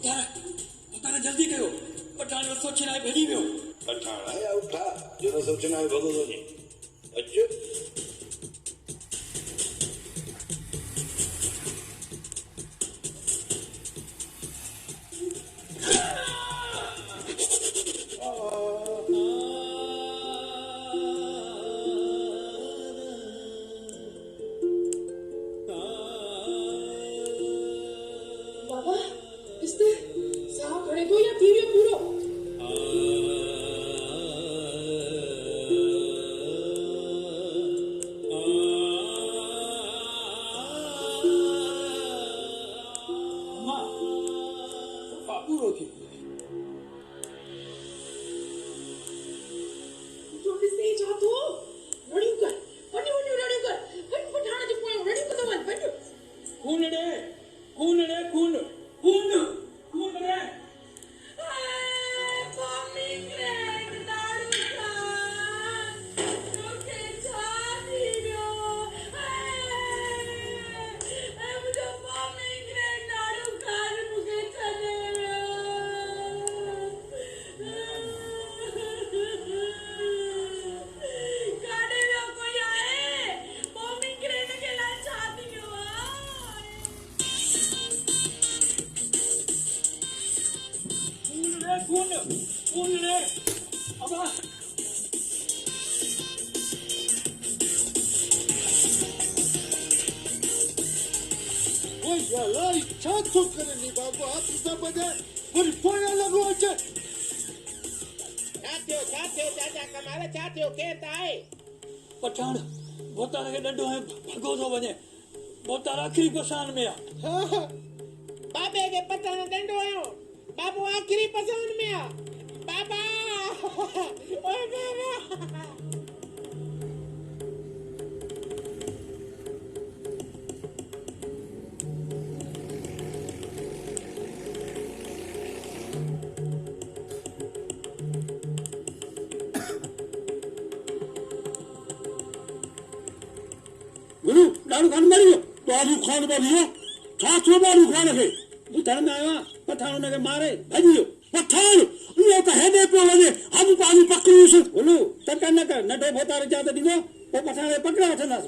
उतारा जल्दी कयो पठान रसो छिनाए भेजी वियो पठान आया उठा जो रसो छिनाए भगो वञे अच पठान बोतारा के डंडो है भगो तो वने बोतारा आखिरी पसान में आ बाबे के पठान डंडो आयो बाबू आखिरी पसान में आ बाबा ओए बाबा दारू खान मरियो दारू खान मरियो छाछो दारू खान के बुधर में आया पठान ने के मारे भजियो पठान ये तो हेदे पे वने हम पानी पकड़ू से बोलो तक न कर नडो भोतार जाते दिनो तो पठान पकड़ा वठंदा